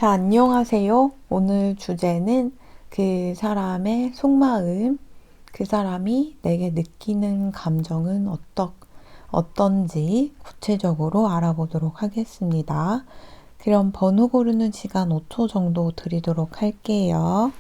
자, 안녕하세요. 오늘 주제는 그 사람의 속마음, 그 사람이 내게 느끼는 감정은 어떤지 구체적으로 알아보도록 하겠습니다. 그럼 번호 고르는 시간 5초 정도 드리도록 할게요.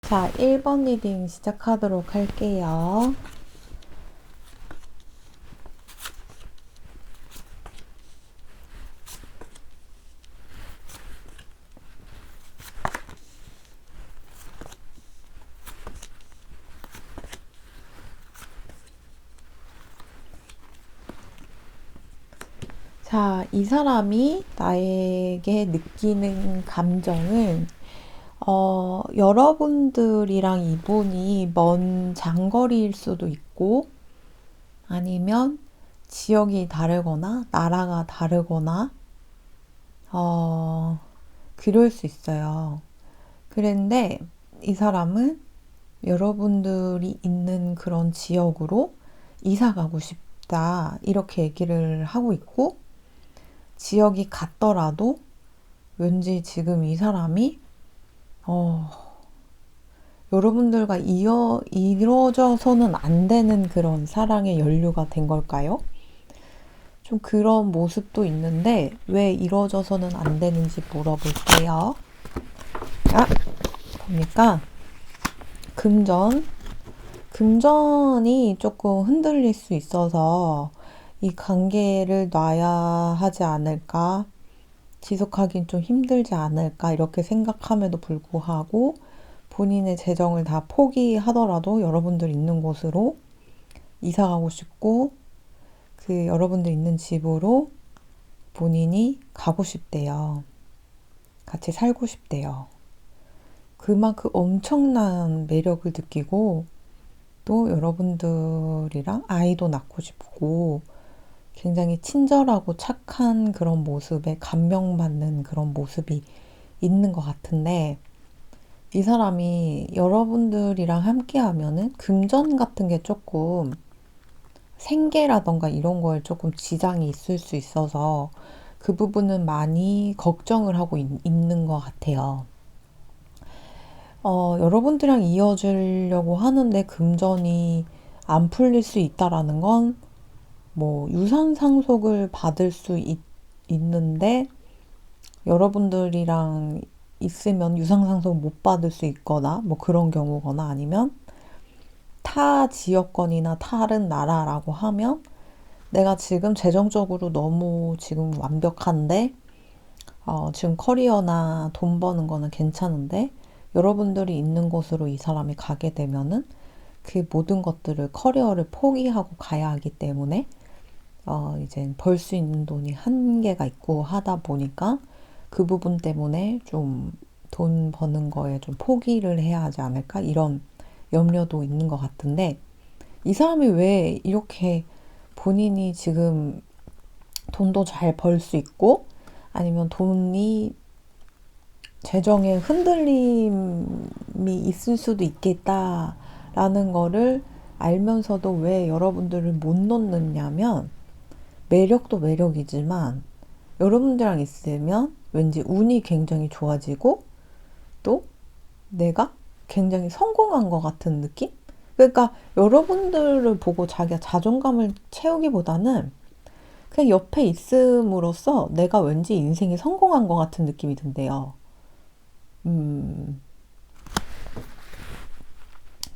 자, 1번 리딩 시작하도록 할게요. 자, 이 사람이 나에게 느끼는 감정은 여러분들이랑 이분이 먼 장거리일 수도 있고, 아니면 지역이 다르거나, 나라가 다르거나, 그럴 수 있어요. 그런데 이 사람은 여러분들이 있는 그런 지역으로 이사 가고 싶다, 이렇게 얘기를 하고 있고, 지역이 같더라도 왠지 지금 이 사람이 여러분들과 이루어져서는 안 되는 그런 사랑의 연류가 된 걸까요? 좀 그런 모습도 있는데 왜 이루어져서는 안 되는지 물어볼게요. 아, 보니까 금전이 조금 흔들릴 수 있어서 이 관계를 놔야 하지 않을까, 지속하긴 좀 힘들지 않을까 이렇게 생각함에도 불구하고 본인의 재정을 다 포기하더라도 여러분들 있는 곳으로 이사 가고 싶고, 그 여러분들 있는 집으로 본인이 가고 싶대요. 같이 살고 싶대요. 그만큼 엄청난 매력을 느끼고, 또 여러분들이랑 아이도 낳고 싶고, 굉장히 친절하고 착한 그런 모습에 감명받는 그런 모습이 있는 것 같은데, 이 사람이 여러분들이랑 함께 하면은 금전 같은 게 조금 생계라던가 이런 거에 조금 지장이 있을 수 있어서 그 부분은 많이 걱정을 하고 있는 것 같아요. 여러분들이랑 이어지려고 하는데 금전이 안 풀릴 수 있다라는 건 뭐 유산 상속을 받을 수 있는데 여러분들이랑 있으면 유산 상속 못 받을 수 있거나 뭐 그런 경우거나 아니면 타 지역권이나 다른 나라라고 하면 내가 지금 재정적으로 너무 지금 완벽한데 지금 커리어나 돈 버는 거는 괜찮은데 여러분들이 있는 곳으로 이 사람이 가게 되면은 그 모든 것들을 커리어를 포기하고 가야 하기 때문에 이제 벌 수 있는 돈이 한계가 있고 하다 보니까 그 부분 때문에 좀 돈 버는 거에 좀 포기를 해야 하지 않을까 이런 염려도 있는 것 같은데 이 사람이 왜 이렇게 본인이 지금 돈도 잘 벌 수 있고 아니면 돈이 재정에 흔들림이 있을 수도 있겠다라는 거를 알면서도 왜 여러분들을 못 놓느냐면 매력도 매력이지만 여러분들이랑 있으면 왠지 운이 굉장히 좋아지고 또 내가 굉장히 성공한 것 같은 느낌? 그러니까 여러분들을 보고 자기가 자존감을 채우기보다는 그냥 옆에 있음으로써 내가 왠지 인생이 성공한 것 같은 느낌이 든대요.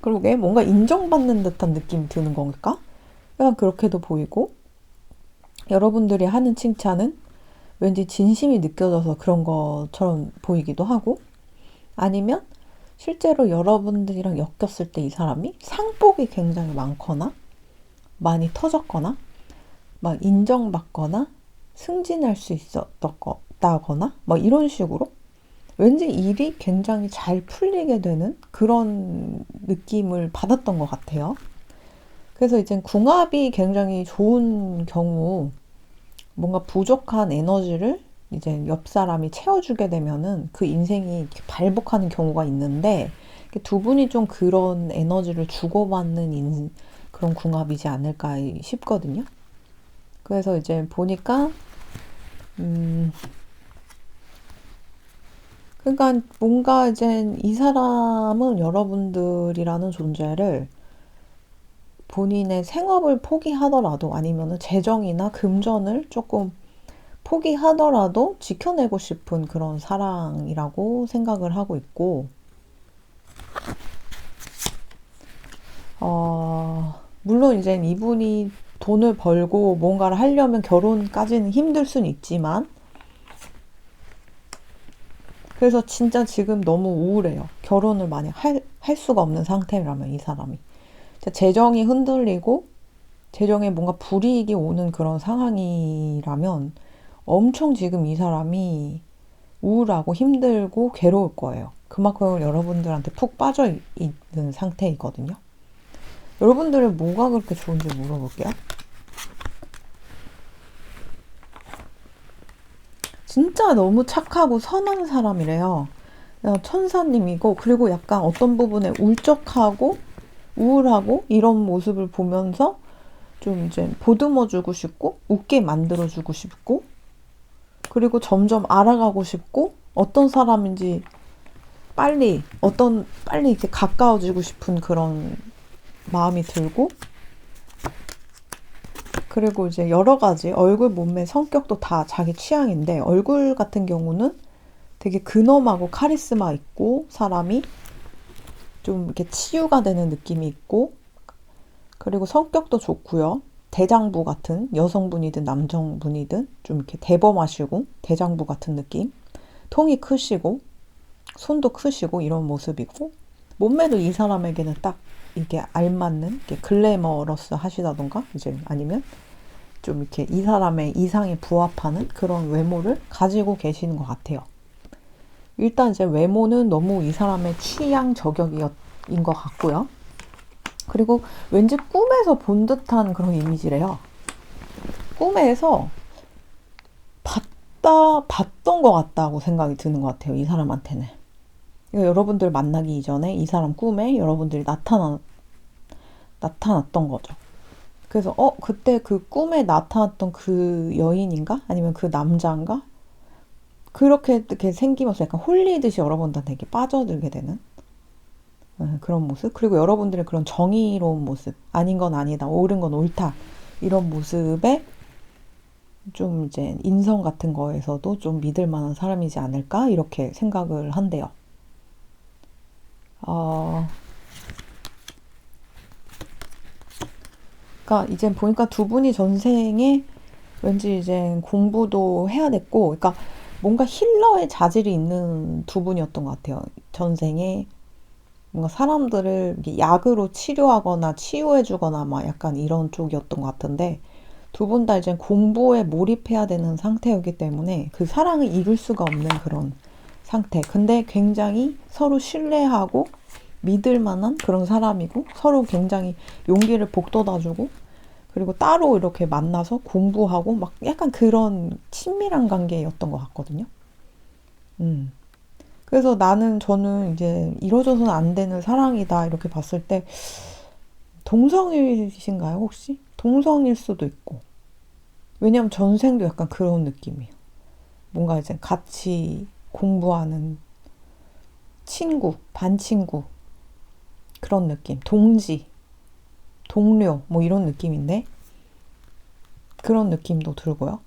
그러게 뭔가 인정받는 듯한 느낌이 드는 걸까? 약간 그렇게도 보이고 여러분들이 하는 칭찬은 왠지 진심이 느껴져서 그런 것처럼 보이기도 하고 아니면 실제로 여러분들이랑 엮였을 때 이 사람이 상복이 굉장히 많거나 많이 터졌거나 막 인정받거나 승진할 수 있었다거나 막 이런 식으로 왠지 일이 굉장히 잘 풀리게 되는 그런 느낌을 받았던 것 같아요. 그래서 이제 궁합이 굉장히 좋은 경우 뭔가 부족한 에너지를 이제 옆 사람이 채워주게 되면은 그 인생이 이렇게 발복하는 경우가 있는데 두 분이 좀 그런 에너지를 주고받는 그런 궁합이지 않을까 싶거든요. 그래서 이제 보니까 그러니까 뭔가 이제 이 사람은 여러분들이라는 존재를 본인의 생업을 포기하더라도 아니면은 재정이나 금전을 조금 포기하더라도 지켜내고 싶은 그런 사랑이라고 생각을 하고 있고, 물론 이제 이분이 돈을 벌고 뭔가를 하려면 결혼까지는 힘들 수는 있지만, 그래서 진짜 지금 너무 우울해요. 결혼을 만약 할 수가 없는 상태라면 이 사람이. 재정이 흔들리고 재정에 뭔가 불이익이 오는 그런 상황이라면 엄청 지금 이 사람이 우울하고 힘들고 괴로울 거예요. 그만큼 여러분들한테 푹 빠져 있는 상태이거든요. 여러분들은 뭐가 그렇게 좋은지 물어볼게요. 진짜 너무 착하고 선한 사람이래요. 천사님이고 그리고 약간 어떤 부분에 울적하고 우울하고 이런 모습을 보면서 좀 이제 보듬어주고 싶고 웃게 만들어주고 싶고 그리고 점점 알아가고 싶고 어떤 사람인지 빨리 이렇게 가까워지고 싶은 그런 마음이 들고 그리고 이제 여러 가지 얼굴, 몸매, 성격도 다 자기 취향인데 얼굴 같은 경우는 되게 근엄하고 카리스마 있고 사람이 좀 이렇게 치유가 되는 느낌이 있고 그리고 성격도 좋고요. 대장부 같은 여성분이든 남성분이든 좀 이렇게 대범하시고 대장부 같은 느낌. 통이 크시고 손도 크시고 이런 모습이고 몸매도 이 사람에게는 딱 이게 알맞는 이렇게 글래머러스 하시다던가 이제 아니면 좀 이렇게 이 사람의 이상에 부합하는 그런 외모를 가지고 계시는 것 같아요. 일단 이제 외모는 너무 이 사람의 취향 저격인 것 같고요. 그리고 왠지 꿈에서 본 듯한 그런 이미지래요. 꿈에서 봤던 것 같다고 생각이 드는 것 같아요. 이 사람한테는. 그러니까 여러분들 만나기 이전에 이 사람 꿈에 여러분들이 나타났던 거죠. 그래서 그때 그 꿈에 나타났던 그 여인인가? 아니면 그 남자인가? 그렇게 생기면서 약간 홀리듯이 여러분들한테 되게 빠져들게 되는? 그런 모습. 그리고 여러분들의 그런 정의로운 모습. 아닌 건 아니다. 옳은 건 옳다. 이런 모습에 좀 이제 인성 같은 거에서도 좀 믿을 만한 사람이지 않을까? 이렇게 생각을 한대요. 어, 그러니까 이제 보니까 두 분이 전생에 왠지 이제 공부도 해야 됐고, 그러니까 뭔가 힐러의 자질이 있는 두 분이었던 것 같아요. 전생에 뭔가 사람들을 약으로 치료하거나 치유해주거나 막 약간 이런 쪽이었던 것 같은데, 두 분 다 이제 공부에 몰입해야 되는 상태였기 때문에 그 사랑을 이룰 수가 없는 그런 상태. 근데 굉장히 서로 신뢰하고 믿을 만한 그런 사람이고 서로 굉장히 용기를 북돋아주고 그리고 따로 이렇게 만나서 공부하고 막 약간 그런 친밀한 관계였던 것 같거든요. 음. 그래서 저는 이제 이루어져서는 안 되는 사랑이다 이렇게 봤을 때 동성이신가요, 혹시? 동성일 수도 있고. 왜냐면 전생도 약간 그런 느낌이에요. 뭔가 이제 같이 공부하는 친구, 반친구, 그런 느낌. 동지, 동료, 뭐 이런 느낌인데, 그런 느낌도 들고요.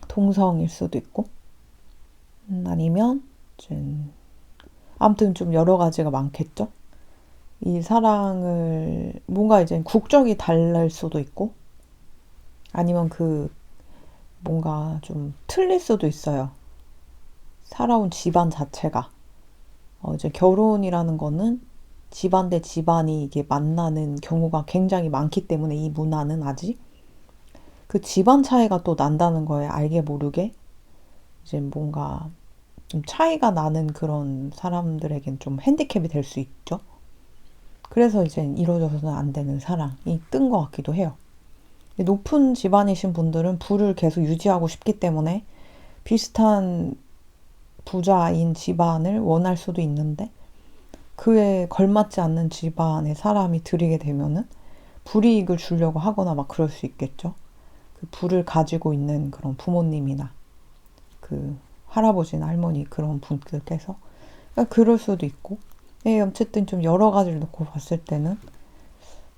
동성일 수도 있고, 아니면, 아무튼 좀 여러 가지가 많겠죠? 이 사랑을, 뭔가 이제 국적이 다를 수도 있고, 아니면 뭔가 좀 틀릴 수도 있어요. 살아온 집안 자체가. 이제 결혼이라는 거는 집안 대 집안이 이게 만나는 경우가 굉장히 많기 때문에 이 문화는 아직 그 집안 차이가 또 난다는 거에 알게 모르게 이제 뭔가 좀 차이가 나는 그런 사람들에겐 좀 핸디캡이 될 수 있죠. 그래서 이제 이루어져서는 안 되는 사랑이 뜬 것 같기도 해요. 높은 집안이신 분들은 부를 계속 유지하고 싶기 때문에 비슷한 부자인 집안을 원할 수도 있는데 그에 걸맞지 않는 집안의 사람이 들이게 되면은 불이익을 주려고 하거나 막 그럴 수 있겠죠. 그 불을 가지고 있는 그런 부모님이나 그 할아버지나 할머니 그런 분들께서 그러니까 그럴 수도 있고 어쨌든 좀 여러 가지를 놓고 봤을 때는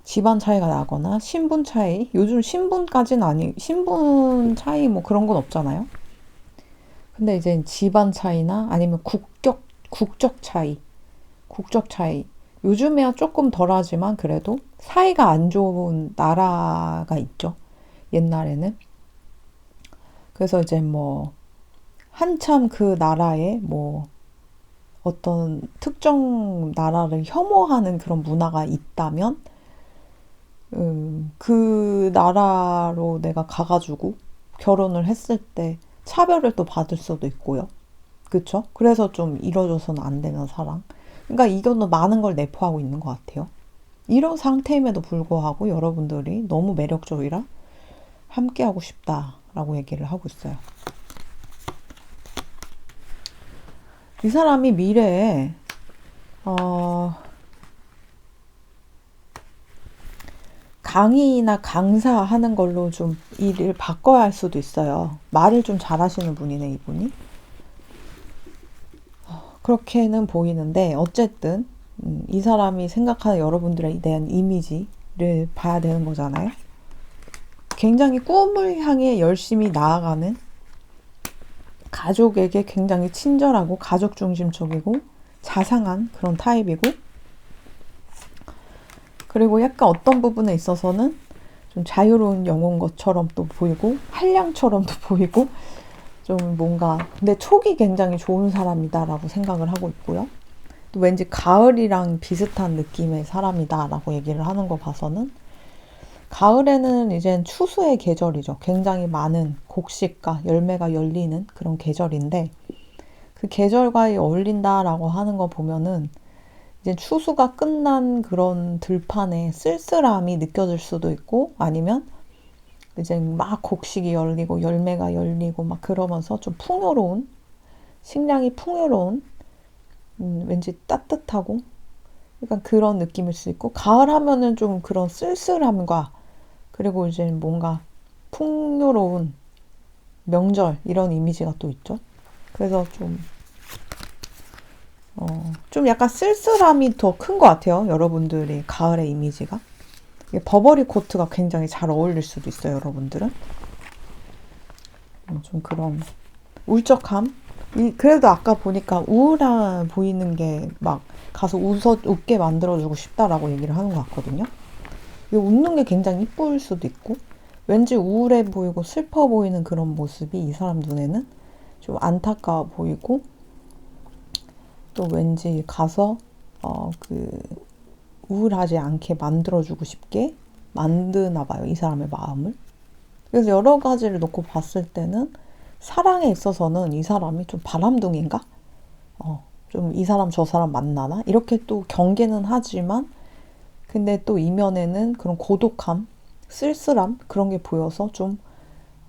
집안 차이가 나거나 신분 차이 요즘 신분까지는 신분 차이 뭐 그런 건 없잖아요. 근데 이제 집안 차이나 아니면 국적 차이 국적 차이. 요즘에야 조금 덜하지만 그래도 사이가 안 좋은 나라가 있죠. 옛날에는. 그래서 이제 뭐 한참 그 나라에 뭐 어떤 특정 나라를 혐오하는 그런 문화가 있다면 그 나라로 내가 가가지고 결혼을 했을 때 차별을 또 받을 수도 있고요. 그쵸? 그래서 좀 이뤄져서는 안 되는 사랑. 그러니까 이거는 많은 걸 내포하고 있는 것 같아요. 이런 상태임에도 불구하고 여러분들이 너무 매력적이라 함께하고 싶다라고 얘기를 하고 있어요. 이 사람이 미래에 강의나 강사하는 걸로 좀 일을 바꿔야 할 수도 있어요. 말을 좀 잘하시는 분이네, 이분이. 그렇게는 보이는데 어쨌든 이 사람이 생각하는 여러분들에 대한 이미지를 봐야 되는 거잖아요. 굉장히 꿈을 향해 열심히 나아가는 가족에게 굉장히 친절하고 가족 중심적이고 자상한 그런 타입이고 그리고 약간 어떤 부분에 있어서는 좀 자유로운 영혼 것처럼 또 보이고 한량처럼도 보이고 좀 뭔가 근데 촉이 굉장히 좋은 사람이다라고 생각을 하고 있고요. 또 왠지 가을이랑 비슷한 느낌의 사람이다라고 얘기를 하는 거 봐서는 가을에는 이젠 추수의 계절이죠. 굉장히 많은 곡식과 열매가 열리는 그런 계절인데 그 계절과 어울린다라고 하는 거 보면은 이제 추수가 끝난 그런 들판에 쓸쓸함이 느껴질 수도 있고 아니면 이제 막 곡식이 열리고 열매가 열리고 막 그러면서 좀 풍요로운 식량이 풍요로운 왠지 따뜻하고 약간 그런 느낌일 수 있고 가을 하면은 좀 그런 쓸쓸함과 그리고 이제 뭔가 풍요로운 명절 이런 이미지가 또 있죠. 그래서 좀 좀 약간 쓸쓸함이 더 큰 것 같아요. 여러분들의 가을의 이미지가. 버버리 코트가 굉장히 잘 어울릴 수도 있어요, 여러분들은. 좀 그런 울적함? 그래도 아까 보니까 우울해 보이는 게 막 가서 웃게 만들어주고 싶다라고 얘기를 하는 것 같거든요. 웃는 게 굉장히 이쁠 수도 있고, 왠지 우울해 보이고 슬퍼 보이는 그런 모습이 이 사람 눈에는 좀 안타까워 보이고, 또 왠지 가서, 그, 우울하지 않게 만들어주고 싶게 만드나 봐요, 이 사람의 마음을. 그래서 여러 가지를 놓고 봤을 때는 사랑에 있어서는 이 사람이 좀 바람둥이인가? 좀 이 사람 저 사람 만나나? 이렇게 또 경계는 하지만 근데 또 이면에는 그런 고독함, 쓸쓸함 그런 게 보여서 좀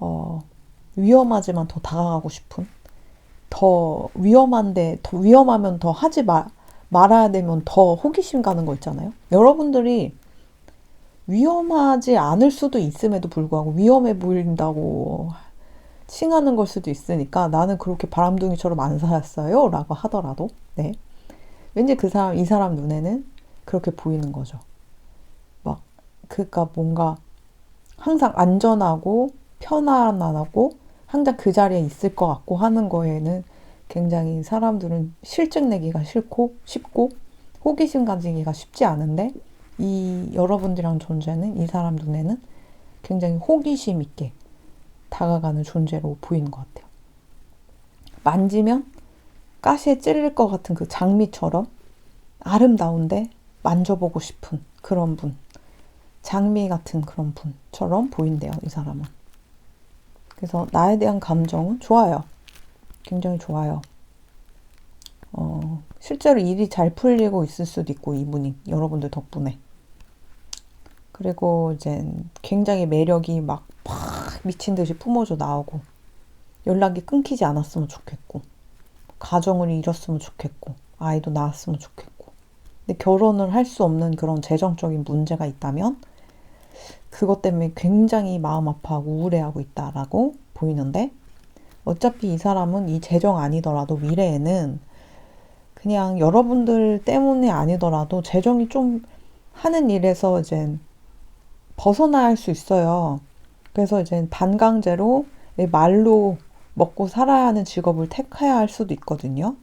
어, 위험하지만 더 다가가고 싶은 더 위험한데 더 위험하면 더 말아야 되면 더 호기심 가는 거 있잖아요. 여러분들이 위험하지 않을 수도 있음에도 불구하고 위험해 보인다고 칭하는 걸 수도 있으니까 나는 그렇게 바람둥이처럼 안 살았어요 라고 하더라도 네. 왠지 이 사람 눈에는 그렇게 보이는 거죠. 막, 그니까 뭔가 항상 안전하고 편안하고 항상 그 자리에 있을 것 같고 하는 거에는 굉장히 사람들은 실증 내기가 싫고 쉽고 호기심 가지기가 쉽지 않은데 이 여러분들이랑 존재는 이 사람 눈에는 굉장히 호기심 있게 다가가는 존재로 보이는 것 같아요. 만지면 가시에 찔릴 것 같은 그 장미처럼 아름다운데 만져보고 싶은 그런 분. 장미 같은 그런 분처럼 보인대요, 이 사람은. 그래서 나에 대한 감정은 좋아요. 굉장히 좋아요. 실제로 일이 잘 풀리고 있을 수도 있고, 이분이 여러분들 덕분에. 그리고 이제 굉장히 매력이 막 미친 듯이 뿜어져 나오고, 연락이 끊기지 않았으면 좋겠고, 가정을 이뤘으면 좋겠고, 아이도 낳았으면 좋겠고. 근데 결혼을 할 수 없는 그런 재정적인 문제가 있다면, 그것 때문에 굉장히 마음 아파하고 우울해하고 있다라고 보이는데, 어차피 이 사람은 이 재정 아니더라도 미래에는 그냥 여러분들 때문에 아니더라도 재정이 좀 하는 일에서 이제 벗어날 수 있어요. 그래서 이제 반강제로 말로 먹고 살아야 하는 직업을 택해야 할 수도 있거든요.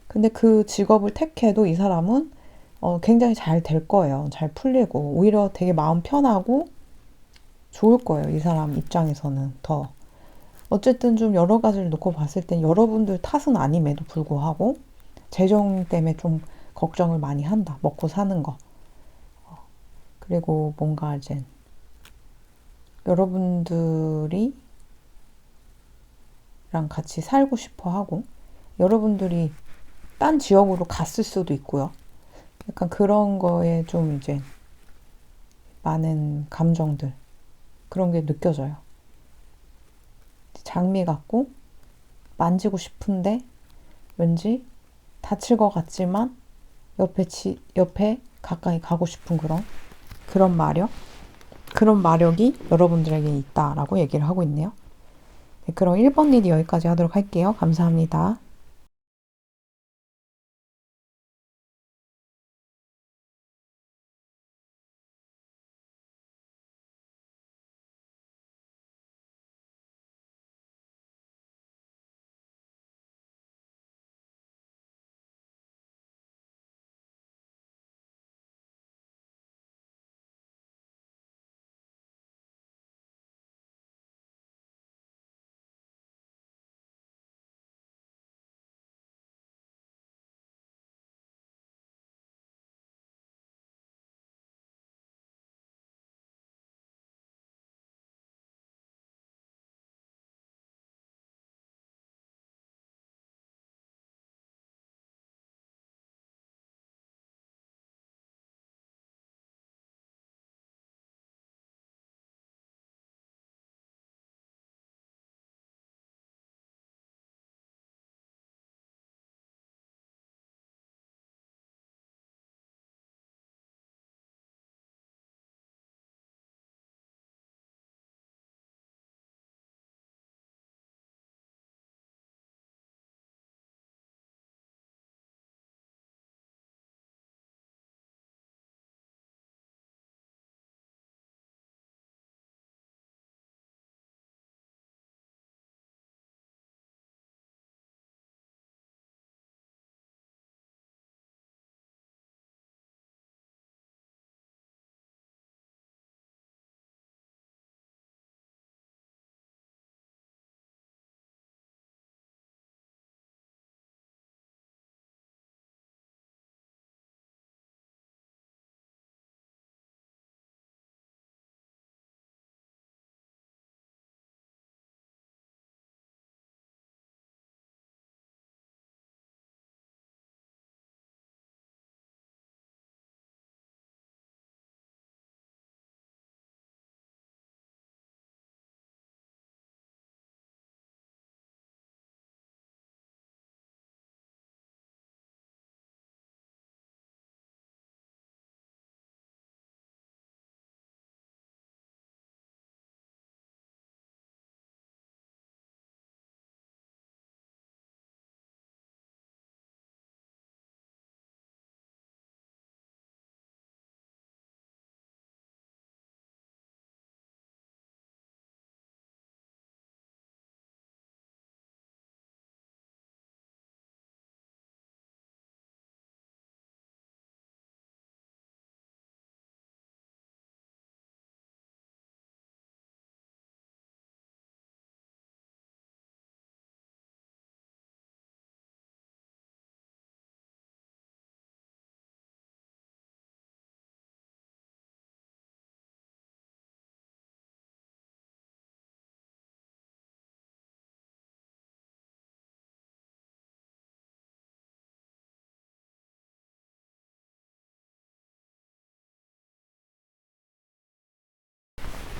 근데 그 직업을 택해도 이 사람은 굉장히 잘 될 거예요. 잘 풀리고 오히려 되게 마음 편하고 좋을 거예요. 이 사람 입장에서는 더. 어쨌든 좀 여러 가지를 놓고 봤을 땐 여러분들 탓은 아님에도 불구하고 재정 때문에 좀 걱정을 많이 한다. 먹고 사는 거. 그리고 뭔가 이제 여러분들이랑 같이 살고 싶어 하고 여러분들이 딴 지역으로 갔을 수도 있고요. 약간 그런 거에 좀 이제 많은 감정들 그런 게 느껴져요. 장미 같고 만지고 싶은데 왠지 다칠 것 같지만 옆에 가까이 가고 싶은 그런 마력? 그런 마력이 여러분들에게 있다라고 얘기를 하고 있네요. 네, 그럼 1번 리드 여기까지 하도록 할게요. 감사합니다.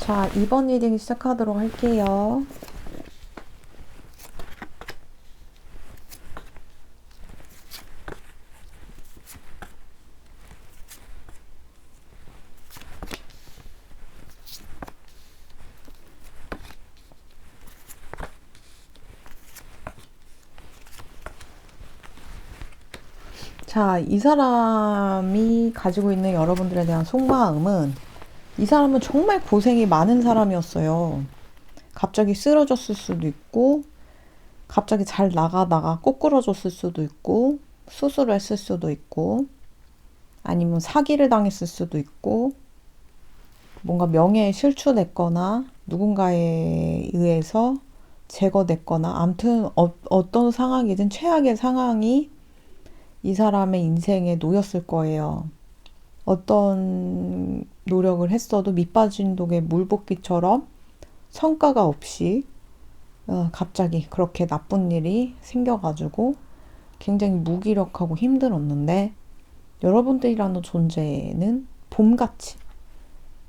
자, 2번 리딩 시작하도록 할게요. 자, 이 사람이 가지고 있는 여러분들에 대한 속마음은, 이 사람은 정말 고생이 많은 사람이었어요. 갑자기 쓰러졌을 수도 있고, 갑자기 잘 나가다가 꼬꾸러졌을 수도 있고, 수술을 했을 수도 있고, 아니면 사기를 당했을 수도 있고, 뭔가 명예에 실추됐거나, 누군가에 의해서 제거됐거나, 암튼 어떤 상황이든 최악의 상황이 이 사람의 인생에 놓였을 거예요. 어떤 노력을 했어도 밑빠진 독에 물 붓기처럼 성과가 없이 갑자기 그렇게 나쁜 일이 생겨가지고 굉장히 무기력하고 힘들었는데, 여러분들이라는 존재는 봄같이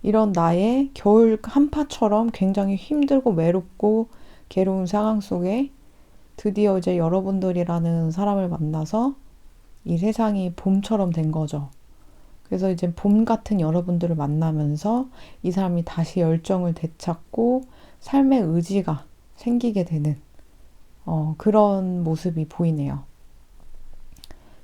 이런 나의 겨울 한파처럼 굉장히 힘들고 외롭고 괴로운 상황 속에 드디어 이제 여러분들이라는 사람을 만나서 이 세상이 봄처럼 된 거죠. 그래서 이제 봄 같은 여러분들을 만나면서 이 사람이 다시 열정을 되찾고 삶의 의지가 생기게 되는 그런 모습이 보이네요.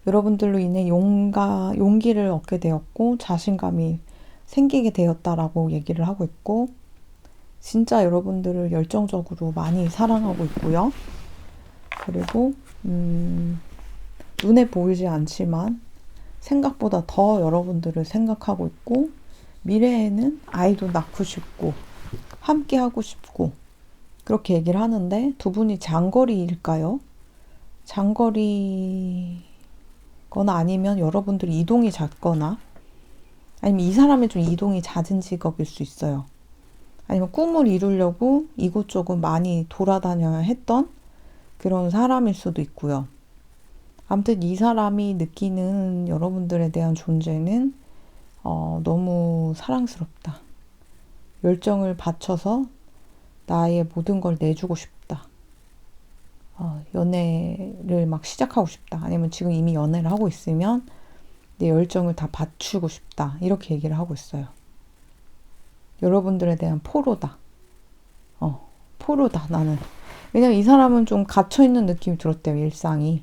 여러분들로 인해 용기를 얻게 되었고 자신감이 생기게 되었다라고 얘기를 하고 있고, 진짜 여러분들을 열정적으로 많이 사랑하고 있고요. 그리고 눈에 보이지 않지만 생각보다 더 여러분들을 생각하고 있고, 미래에는 아이도 낳고 싶고 함께 하고 싶고 그렇게 얘기를 하는데, 두 분이 장거리일까요? 장거리거나 아니면 여러분들이 이동이 잦거나, 아니면 이 사람이 좀 이동이 잦은 직업일 수 있어요. 아니면 꿈을 이루려고 이곳저곳 많이 돌아다녀야 했던 그런 사람일 수도 있고요. 아무튼 이 사람이 느끼는 여러분들에 대한 존재는 너무 사랑스럽다. 열정을 바쳐서 나의 모든 걸 내주고 싶다. 연애를 막 시작하고 싶다. 아니면 지금 이미 연애를 하고 있으면 내 열정을 다 바치고 싶다. 이렇게 얘기를 하고 있어요. 여러분들에 대한 포로다. 포로다, 나는. 왜냐면 이 사람은 좀 갇혀있는 느낌이 들었대요, 일상이.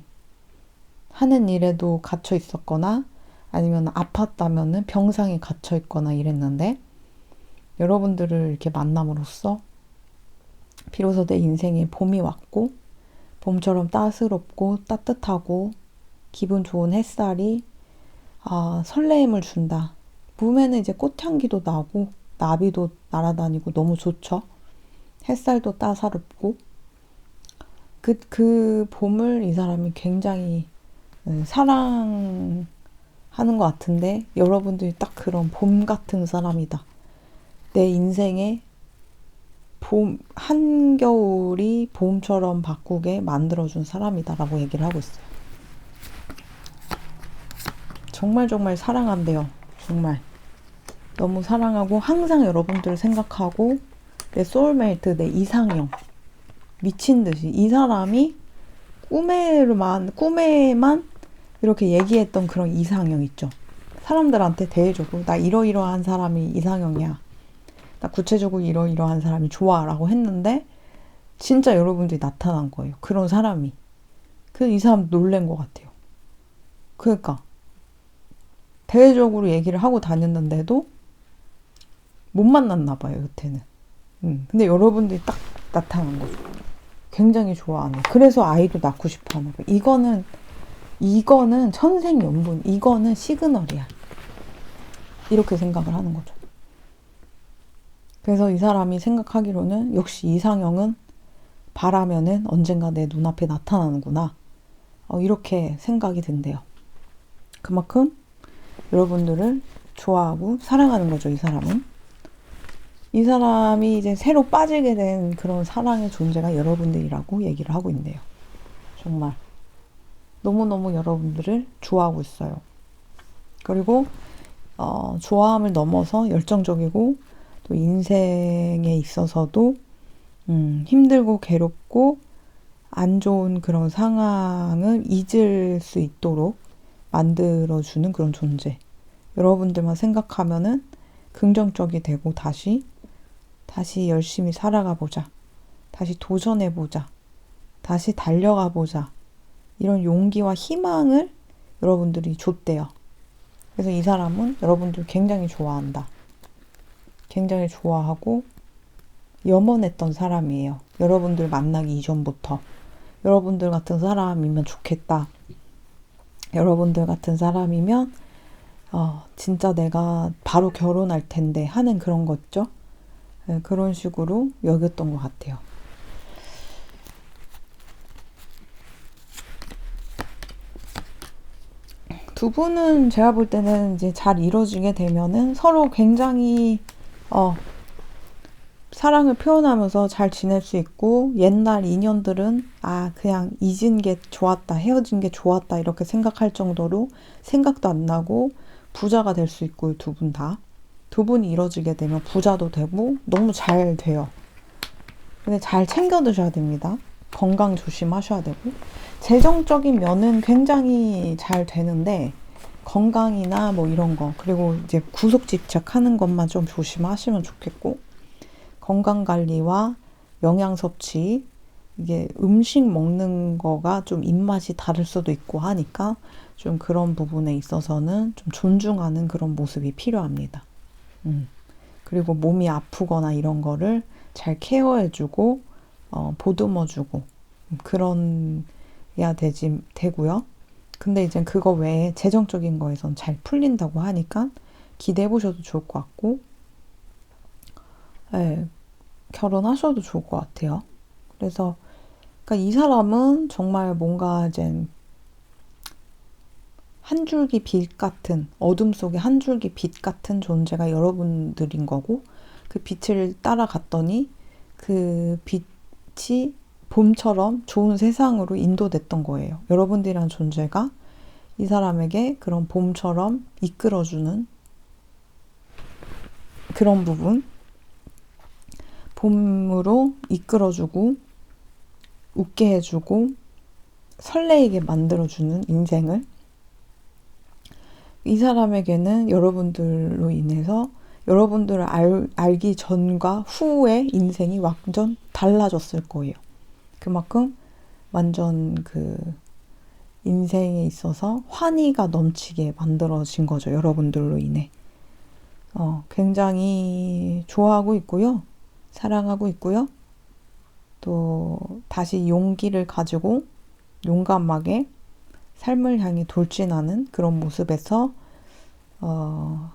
하는 일에도 갇혀 있었거나, 아니면 아팠다면은 병상에 갇혀 있거나 이랬는데, 여러분들을 이렇게 만남으로써 비로소 내 인생에 봄이 왔고, 봄처럼 따스럽고 따뜻하고 기분 좋은 햇살이 설레임을 준다. 봄에는 이제 꽃향기도 나고 나비도 날아다니고 너무 좋죠. 햇살도 따사롭고, 그 봄을 이 사람이 굉장히 사랑하는 것 같은데, 여러분들이 딱 그런 봄 같은 사람이다. 내 인생에 한겨울이 봄처럼 바꾸게 만들어준 사람이다라고 얘기를 하고 있어요. 정말 정말 사랑한대요. 정말 너무 사랑하고 항상 여러분들을 생각하고, 내 소울메이트, 내 이상형, 미친 듯이 이 사람이 꿈에만 이렇게 얘기했던 그런 이상형 있죠. 사람들한테 대해줘도 나 이러이러한 사람이 이상형이야, 나 구체적으로 이러이러한 사람이 좋아 라고 했는데, 진짜 여러분들이 나타난 거예요. 그런 사람이. 그래서 이 사람 놀란 것 같아요. 그러니까 대외적으로 얘기를 하고 다녔는데도 못 만났나 봐요, 여태는. 근데 여러분들이 딱 나타난 거죠. 굉장히 좋아하는. 그래서 아이도 낳고 싶어 하는 거예요. 이거는 천생연분. 이거는 시그널이야. 이렇게 생각을 하는 거죠. 그래서 이 사람이 생각하기로는 역시 이상형은 바라면은 언젠가 내 눈앞에 나타나는구나. 이렇게 생각이 든대요. 그만큼 여러분들을 좋아하고 사랑하는 거죠, 이 사람은. 이 사람이 이제 새로 빠지게 된 그런 사랑의 존재가 여러분들이라고 얘기를 하고 있네요. 정말 너무너무 여러분들을 좋아하고 있어요. 그리고 좋아함을 넘어서 열정적이고 또 인생에 있어서도 힘들고 괴롭고 안 좋은 그런 상황을 잊을 수 있도록 만들어주는 그런 존재. 여러분들만 생각하면은 긍정적이 되고 다시 열심히 살아가 보자. 다시 도전해 보자. 다시 달려가 보자. 이런 용기와 희망을 여러분들이 줬대요. 그래서 이 사람은 여러분들 굉장히 좋아한다. 굉장히 좋아하고 염원했던 사람이에요. 여러분들 만나기 이전부터. 여러분들 같은 사람이면 좋겠다. 여러분들 같은 사람이면 진짜 내가 바로 결혼할 텐데 하는 그런 거 있죠? 네, 그런 식으로 여겼던 것 같아요. 두 분은 제가 볼 때는 이제 잘 이루어지게 되면은 서로 굉장히 어, 사랑을 표현하면서 잘 지낼 수 있고 옛날 인연들은 그냥 잊은 게 좋았다, 헤어진 게 좋았다 이렇게 생각할 정도로 생각도 안 나고 부자가 될 수 있고 두 분 다. 두 분이 이뤄지게 되면 부자도 되고 너무 잘 돼요. 근데 잘 챙겨 드셔야 됩니다. 건강 조심하셔야 되고 재정적인 면은 굉장히 잘 되는데 건강이나 뭐 이런 거 그리고 이제 구속 집착하는 것만 좀 조심하시면 좋겠고 건강 관리와 영양 섭취 이게 음식 먹는 거가 좀 입맛이 다를 수도 있고 하니까 좀 그런 부분에 있어서는 좀 존중하는 그런 모습이 필요합니다. 그리고 몸이 아프거나 이런 거를 잘 케어해주고 보듬어주고 그런 해야 되고요. 근데 이제 그거 외에 재정적인 거에선 잘 풀린다고 하니까 기대해 보셔도 좋을 것 같고, 네, 결혼하셔도 좋을 것 같아요. 그래서 그러니까 이 사람은 정말 뭔가 이제 한 줄기 빛 같은 어둠 속에 한 줄기 빛 같은 존재가 여러분들인 거고 그 빛을 따라갔더니 그 빛이 봄처럼 좋은 세상으로 인도됐던 거예요. 여러분들이란 존재가 이 사람에게 그런 봄처럼 이끌어주는 그런 부분, 봄으로 이끌어주고 웃게 해주고 설레이게 만들어주는 인생을 이 사람에게는 여러분들로 인해서 여러분들을 알기 전과 후의 인생이 완전 달라졌을 거예요. 그만큼 완전 그 인생에 있어서 환희가 넘치게 만들어진 거죠. 여러분들로 인해. 굉장히 좋아하고 있고요. 사랑하고 있고요. 또 다시 용기를 가지고 용감하게 삶을 향해 돌진하는 그런 모습에서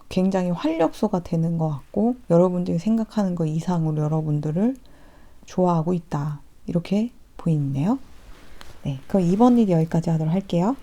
굉장히 활력소가 되는 것 같고 여러분들이 생각하는 것 이상으로 여러분들을 좋아하고 있다. 이렇게 보이네요. 네, 그럼 이번 일 여기까지 하도록 할게요.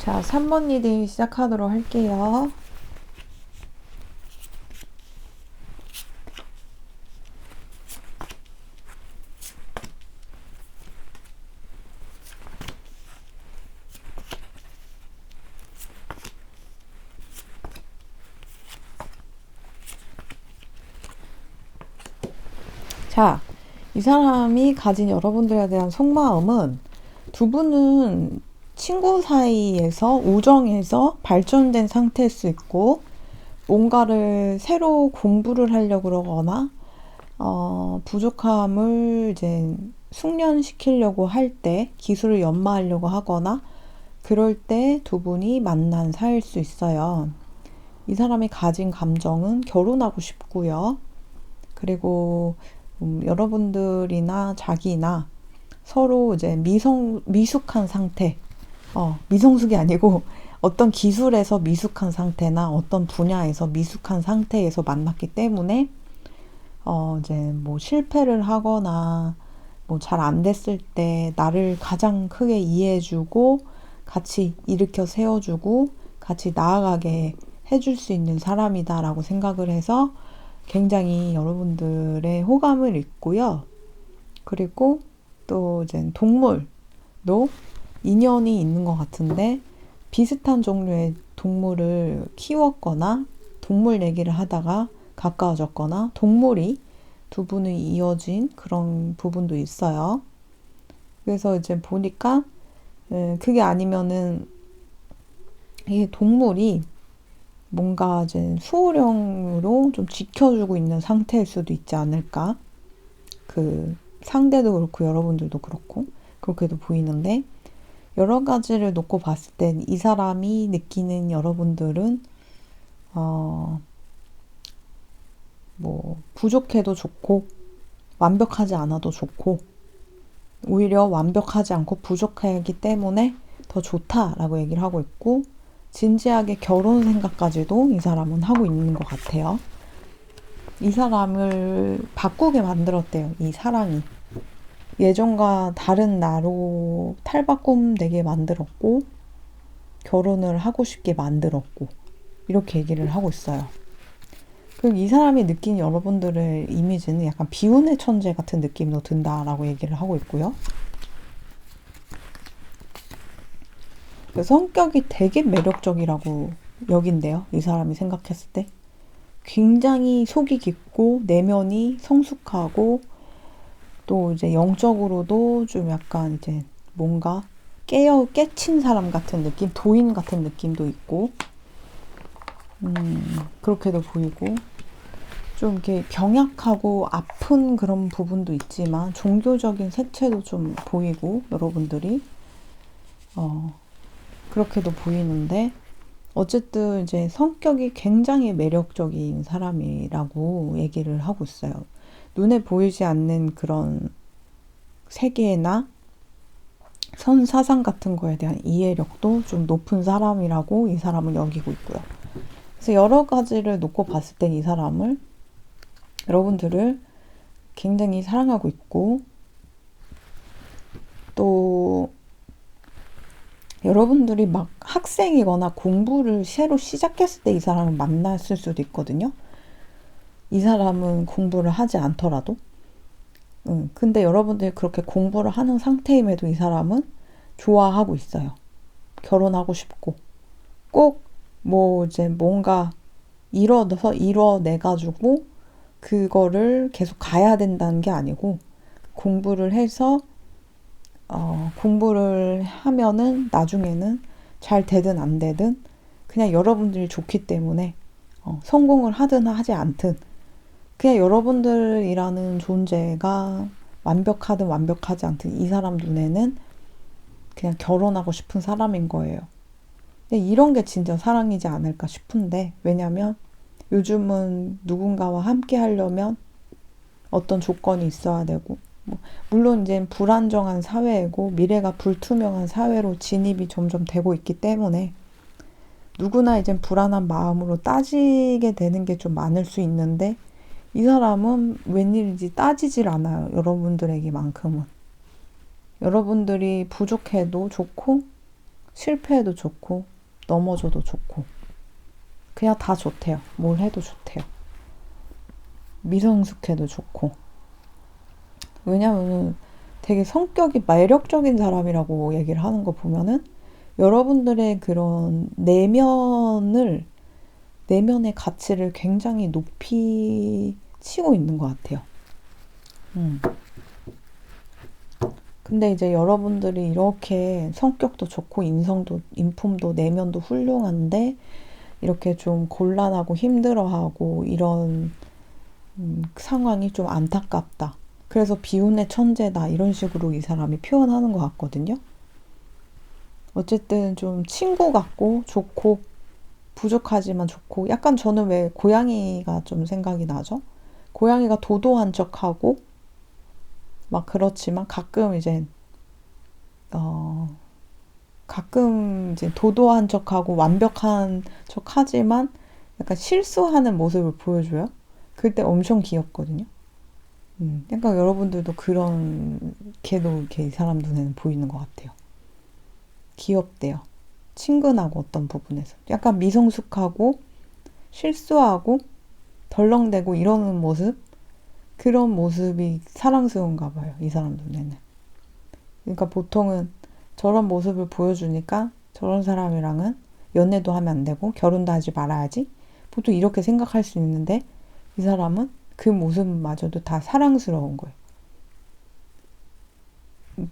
자, 3번 리딩 시작하도록 할게요. 자, 이 사람이 가진 여러분들에 대한 속마음은 두 분은 친구 사이에서 우정에서 발전된 상태일 수 있고 뭔가를 새로 공부를 하려고 그러거나 부족함을 이제 숙련시키려고 할 때 기술을 연마하려고 하거나 그럴 때 두 분이 만난 사이일 수 있어요. 이 사람이 가진 감정은 결혼하고 싶고요. 그리고 여러분들이나 자기나 서로 이제 미숙한 상태, 미성숙이 아니고 어떤 기술에서 미숙한 상태나 어떤 분야에서 미숙한 상태에서 만났기 때문에 이제 뭐 실패를 하거나 뭐 잘 안 됐을 때 나를 가장 크게 이해해주고 같이 일으켜 세워주고 같이 나아가게 해줄 수 있는 사람이다라고 생각을 해서 굉장히 여러분들의 호감을 있고요. 그리고 또 이제 동물도 인연이 있는 것 같은데 비슷한 종류의 동물을 키웠거나 동물 얘기를 하다가 가까워졌거나 동물이 두 분이 이어진 그런 부분도 있어요. 그래서 이제 보니까 그게 아니면은 이 동물이 뭔가 이제 수호령으로 좀 지켜주고 있는 상태일 수도 있지 않을까. 그 상대도 그렇고 여러분들도 그렇고 그렇게도 보이는데 여러 가지를 놓고 봤을 땐 이 사람이 느끼는 여러분들은 뭐 부족해도 좋고 완벽하지 않아도 좋고 오히려 완벽하지 않고 부족하기 때문에 더 좋다라고 얘기를 하고 있고 진지하게 결혼 생각까지도 이 사람은 하고 있는 것 같아요. 이 사람을 바꾸게 만들었대요. 이 사랑이. 예전과 다른 나로 탈바꿈 되게 만들었고 결혼을 하고 싶게 만들었고 이렇게 얘기를 하고 있어요. 그리고 이 사람이 느낀 여러분들의 이미지는 약간 비운의 천재 같은 느낌도 든다라고 얘기를 하고 있고요. 성격이 되게 매력적이라고 여긴대요. 이 사람이 생각했을 때. 굉장히 속이 깊고 내면이 성숙하고 또 이제 영적으로도 좀 약간 이제 뭔가 깨친 사람 같은 느낌, 도인 같은 느낌도 있고 그렇게도 보이고 좀 이렇게 병약하고 아픈 그런 부분도 있지만 종교적인 색채도 좀 보이고 여러분들이 그렇게도 보이는데 어쨌든 이제 성격이 굉장히 매력적인 사람이라고 얘기를 하고 있어요. 눈에 보이지 않는 그런 세계나 선사상 같은 거에 대한 이해력도 좀 높은 사람이라고 이 사람은 여기고 있고요. 그래서 여러 가지를 놓고 봤을 땐 이 사람을 여러분들을 굉장히 사랑하고 있고 또 여러분들이 막 학생이거나 공부를 새로 시작했을 때 이 사람을 만났을 수도 있거든요. 이 사람은 공부를 하지 않더라도 근데 여러분들이 그렇게 공부를 하는 상태임에도 이 사람은 좋아하고 있어요. 결혼하고 싶고 꼭 뭐 이제 뭔가 이뤄내가지고 그거를 계속 가야 된다는 게 아니고 공부를 해서 공부를 하면은 나중에는 잘 되든 안 되든 그냥 여러분들이 좋기 때문에 성공을 하든 하지 않든 그냥 여러분들이라는 존재가 완벽하든 완벽하지 않든 이 사람 눈에는 그냥 결혼하고 싶은 사람인 거예요. 근데 이런 게 진짜 사랑이지 않을까 싶은데 왜냐면 요즘은 누군가와 함께 하려면 어떤 조건이 있어야 되고 물론 이제 불안정한 사회이고 미래가 불투명한 사회로 진입이 점점 되고 있기 때문에 누구나 이제 불안한 마음으로 따지게 되는 게 좀 많을 수 있는데 이 사람은 웬일인지 따지질 않아요. 여러분들에게만큼은. 여러분들이 부족해도 좋고 실패해도 좋고, 넘어져도 좋고, 그냥 다 좋대요. 뭘 해도 좋대요. 미성숙해도 좋고. 왜냐면은 되게 성격이 매력적인 사람이라고 얘기를 하는 거 보면은 여러분들의 그런 내면의 가치를 굉장히 높이 치고 있는 것 같아요. 음. 근데 이제 여러분들이 이렇게 성격도 좋고 인품도 내면도 훌륭한데 이렇게 좀 곤란하고 힘들어하고 이런 상황이 좀 안타깝다. 그래서 비운의 천재다. 이런 식으로 이 사람이 표현하는 것 같거든요. 어쨌든 좀 친구 같고 좋고 부족하지만 좋고 약간 저는 왜 고양이가 좀 생각이 나죠? 고양이가 도도한 척하고 막 그렇지만 어, 가끔 이제 도도한 척하고 완벽한 척하지만 약간 실수하는 모습을 보여줘요. 그때 엄청 귀엽거든요. 약간 여러분들도 그런 걔도 이렇게 이 사람 눈에는 보이는 것 같아요. 귀엽대요. 친근하고 어떤 부분에서 약간 미성숙하고 실수하고 덜렁대고 이러는 모습 그런 모습이 사랑스러운가 봐요. 이 사람 눈에는. 그러니까 보통은 저런 모습을 보여주니까 저런 사람이랑은 연애도 하면 안 되고 결혼도 하지 말아야지. 보통 이렇게 생각할 수 있는데 이 사람은 그 모습마저도 다 사랑스러운 거예요.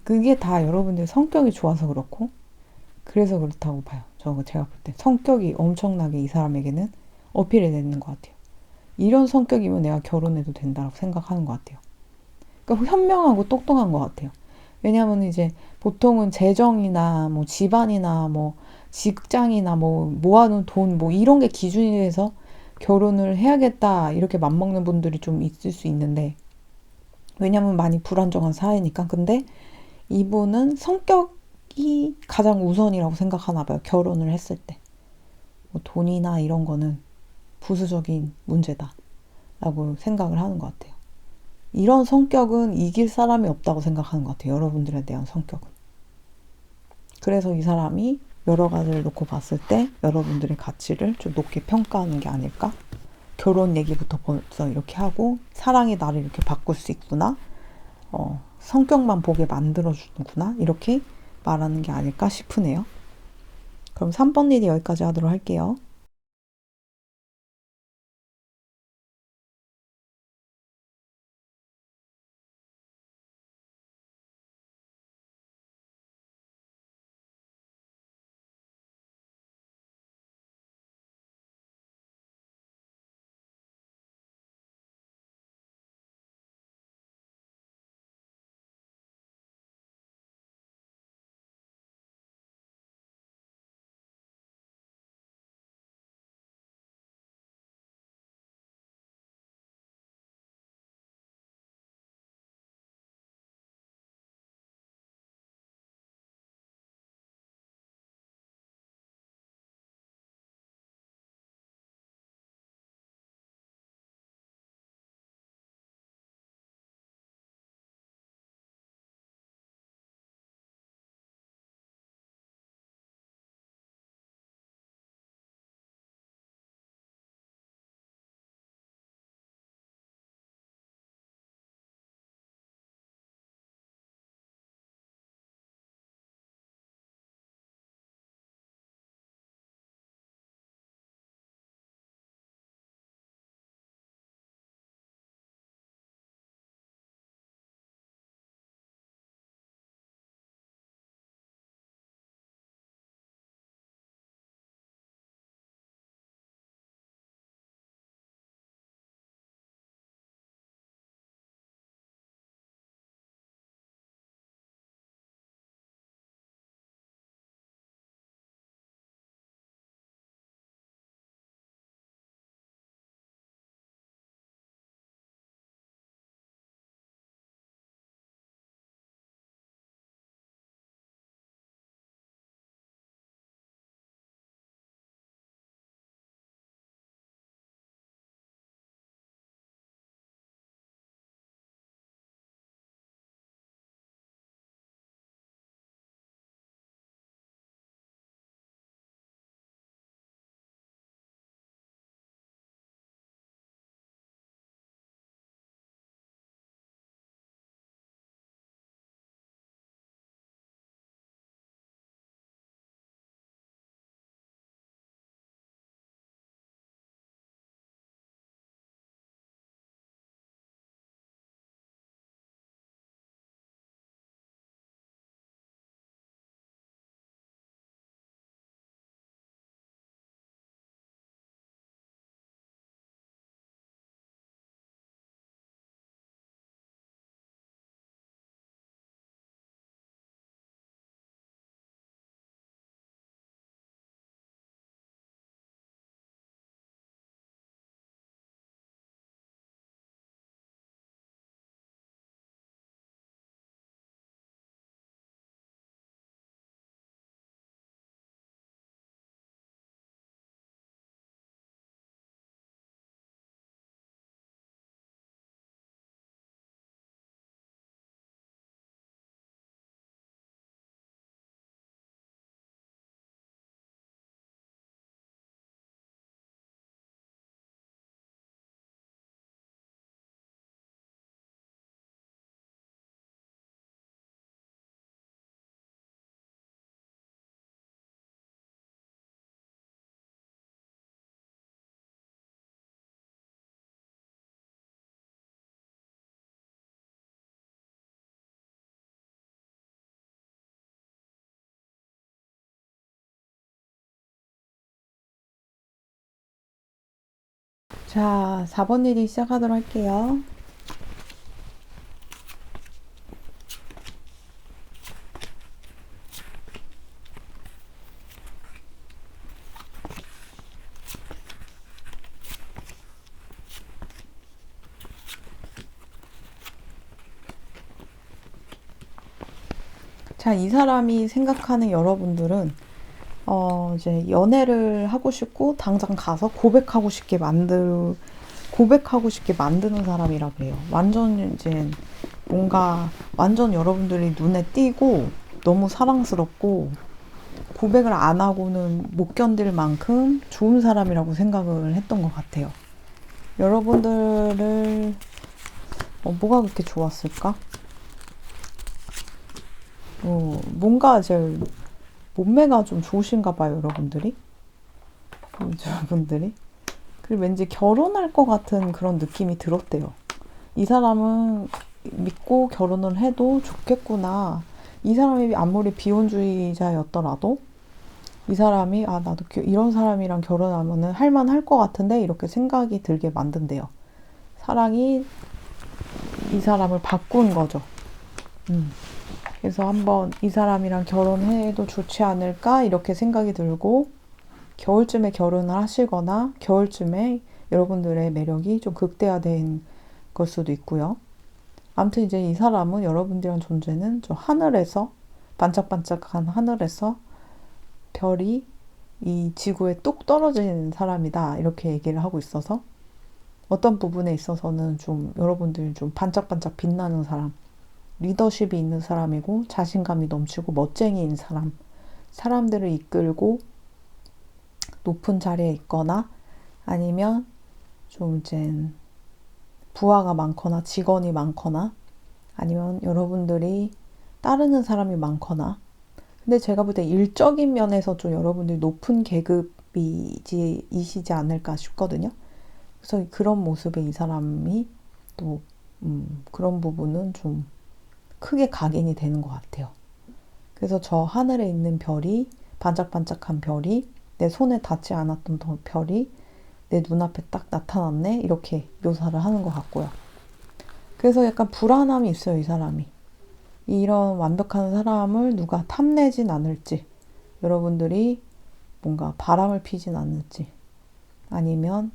그게 다 여러분들 성격이 좋아서 그렇고 그래서 그렇다고 봐요. 제가 볼 때 성격이 엄청나게 이 사람에게는 어필이 되는 것 같아요. 이런 성격이면 내가 결혼해도 된다고 생각하는 것 같아요. 그러니까 현명하고 똑똑한 것 같아요. 왜냐하면 이제 보통은 재정이나 뭐 집안이나 뭐 직장이나 뭐 모아놓은 돈 뭐 이런 게 기준이 돼서 결혼을 해야겠다 이렇게 맘먹는 분들이 좀 있을 수 있는데 왜냐면 많이 불안정한 사회니까. 근데 이분은 성격이 가장 우선이라고 생각하나 봐요. 결혼을 했을 때. 뭐 돈이나 이런 거는 부수적인 문제다라고 생각을 하는 것 같아요. 이런 성격은 이길 사람이 없다고 생각하는 것 같아요. 여러분들에 대한 성격은. 그래서 이 사람이 여러 가지를 놓고 봤을 때 여러분들의 가치를 좀 높게 평가하는 게 아닐까? 결혼 얘기부터 벌써 이렇게 하고 사랑이 나를 이렇게 바꿀 수 있구나. 성격만 보게 만들어주는구나. 이렇게 말하는 게 아닐까 싶으네요. 그럼 3번 일이 여기까지 하도록 할게요. 자, 4번 리딩 시작하도록 할게요. 자, 이 사람이 생각하는 여러분들은 이제 연애를 하고 싶고 당장 가서 고백하고 싶게 만드는 사람이라고 해요. 완전 이제 뭔가 완전 여러분들이 눈에 띄고 너무 사랑스럽고 고백을 안 하고는 못 견딜 만큼 좋은 사람이라고 생각을 했던 것 같아요. 여러분들을 뭐가 그렇게 좋았을까? 뭔가 이제 몸매가 좀 좋으신가 봐요, 여러분들이. 그리고 왠지 결혼할 것 같은 그런 느낌이 들었대요. 이 사람은 믿고 결혼을 해도 좋겠구나. 이 사람이 아무리 비혼주의자였더라도 이 사람이 나도 이런 사람이랑 결혼하면은 할만할 것 같은데 이렇게 생각이 들게 만든대요. 사랑이 이 사람을 바꾼 거죠. 그래서 한번 이 사람이랑 결혼해도 좋지 않을까 이렇게 생각이 들고 겨울쯤에 결혼을 하시거나 겨울쯤에 여러분들의 매력이 좀 극대화된 걸 수도 있고요. 아무튼 이제 이 사람은 여러분들이란 존재는 좀 하늘에서 반짝반짝한 하늘에서 별이 이 지구에 뚝 떨어지는 사람이다 이렇게 얘기를 하고 있어서 어떤 부분에 있어서는 좀 여러분들이 좀 반짝반짝 빛나는 사람, 리더십이 있는 사람이고 자신감이 넘치고 멋쟁이인 사람, 사람들을 이끌고 높은 자리에 있거나 아니면 좀 이제 부하가 많거나 직원이 많거나 아니면 여러분들이 따르는 사람이 많거나 근데 제가 볼 때 일적인 면에서 좀 여러분들이 높은 계급이시지 않을까 싶거든요. 그래서 그런 모습에 이 사람이 또 그런 부분은 좀 크게 각인이 되는 것 같아요. 그래서 저 하늘에 있는 별이 반짝반짝한 별이 내 손에 닿지 않았던 별이 내 눈앞에 딱 나타났네 이렇게 묘사를 하는 것 같고요. 그래서 약간 불안함이 있어요, 이 사람이. 이런 완벽한 사람을 누가 탐내진 않을지 여러분들이 뭔가 바람을 피진 않을지 아니면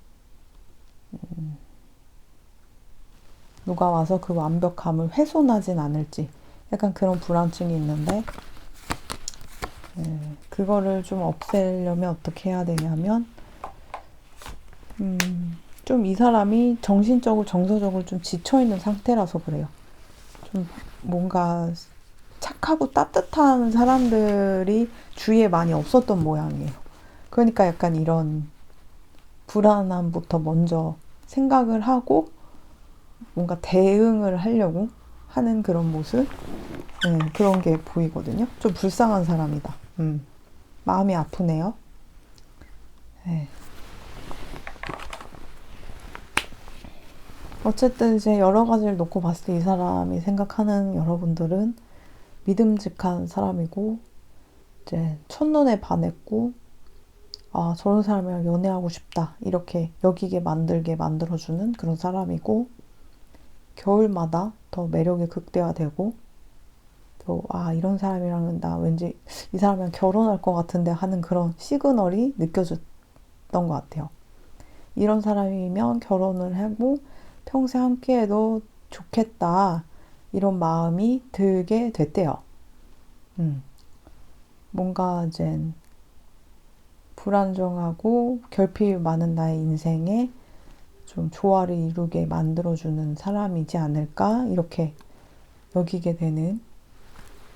누가 와서 그 완벽함을 훼손하진 않을지 약간 그런 불안증이 있는데 그거를 좀 없애려면 어떻게 해야 되냐면 좀 이 사람이 정신적으로 정서적으로 좀 지쳐있는 상태라서 그래요. 좀 뭔가 착하고 따뜻한 사람들이 주위에 많이 없었던 모양이에요. 그러니까 약간 이런 불안함부터 먼저 생각을 하고 뭔가 대응을 하려고 하는 그런 모습 그런 게 보이거든요. 좀 불쌍한 사람이다. 마음이 아프네요. 네. 어쨌든 이제 여러 가지를 놓고 봤을 때 이 사람이 생각하는 여러분들은 믿음직한 사람이고 이제 첫눈에 반했고 저런 사람이랑 연애하고 싶다 이렇게 여기게 만들게 만들어주는 그런 사람이고 겨울마다 더 매력이 극대화되고 또 이런 사람이랑은 나 왠지 이 사람이랑 결혼할 것 같은데 하는 그런 시그널이 느껴졌던 것 같아요. 이런 사람이면 결혼을 하고 평생 함께해도 좋겠다 이런 마음이 들게 됐대요. 뭔가 이제 불안정하고 결핍이 많은 나의 인생에 좀 조화를 이루게 만들어주는 사람이지 않을까 이렇게 여기게 되는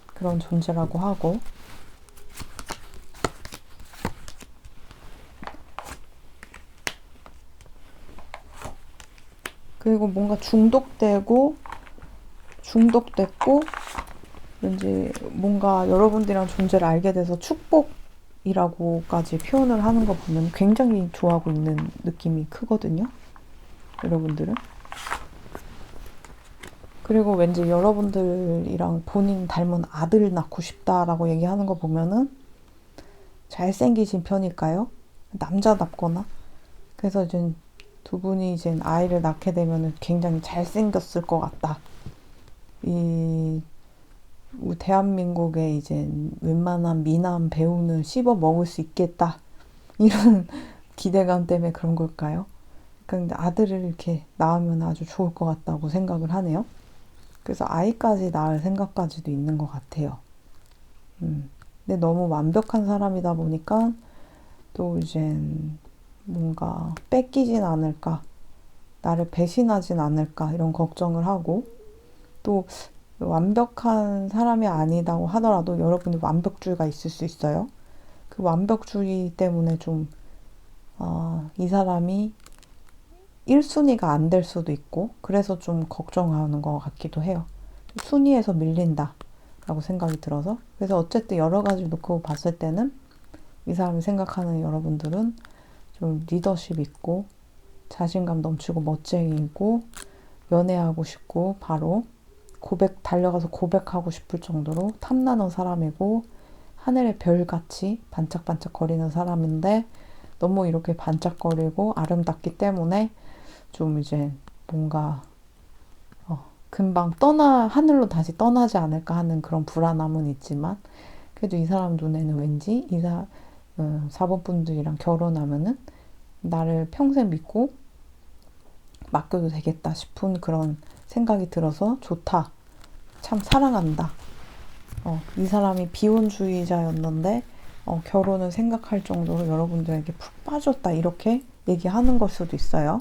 그런 존재라고 하고 그리고 뭔가 중독됐고 왠지 뭔가 여러분들이랑 존재를 알게 돼서 축복이라고까지 표현을 하는 거 보면 굉장히 좋아하고 있는 느낌이 크거든요. 여러분들은. 그리고 왠지 여러분들이랑 본인 닮은 아들 낳고 싶다라고 얘기하는 거 보면은 잘생기신 편일까요? 남자답거나. 그래서 이제 두 분이 이제 아이를 낳게 되면 굉장히 잘생겼을 것 같다. 이 대한민국의 이제 웬만한 미남 배우는 씹어 먹을 수 있겠다. 이런 기대감 때문에 그런 걸까요? 그러니까 아들을 이렇게 낳으면 아주 좋을 것 같다고 생각을 하네요. 그래서 아이까지 낳을 생각까지도 있는 것 같아요. 근데 너무 완벽한 사람이다 보니까 또 이제 뭔가 뺏기진 않을까, 나를 배신하진 않을까 이런 걱정을 하고, 또 완벽한 사람이 아니다고 하더라도 여러분이 완벽주의가 있을 수 있어요. 그 완벽주의 때문에 좀 이 사람이 1순위가 안 될 수도 있고, 그래서 좀 걱정하는 것 같기도 해요. 순위에서 밀린다 라고 생각이 들어서. 그래서 어쨌든 여러 가지 놓고 봤을 때는 이 사람이 생각하는 여러분들은 좀 리더십 있고 자신감 넘치고 멋쟁이고 연애하고 싶고 바로 달려가서 고백하고 싶을 정도로 탐나는 사람이고 하늘의 별같이 반짝반짝 거리는 사람인데, 너무 이렇게 반짝거리고 아름답기 때문에 좀 이제 뭔가 금방 하늘로 다시 떠나지 않을까 하는 그런 불안함은 있지만, 그래도 이 사람 눈에는 왠지 4번 분들이랑 결혼하면은 나를 평생 믿고 맡겨도 되겠다 싶은 그런 생각이 들어서 좋다. 참 사랑한다. 이 사람이 비혼주의자였는데 결혼을 생각할 정도로 여러분들에게 푹 빠졌다. 이렇게 얘기하는 걸 수도 있어요.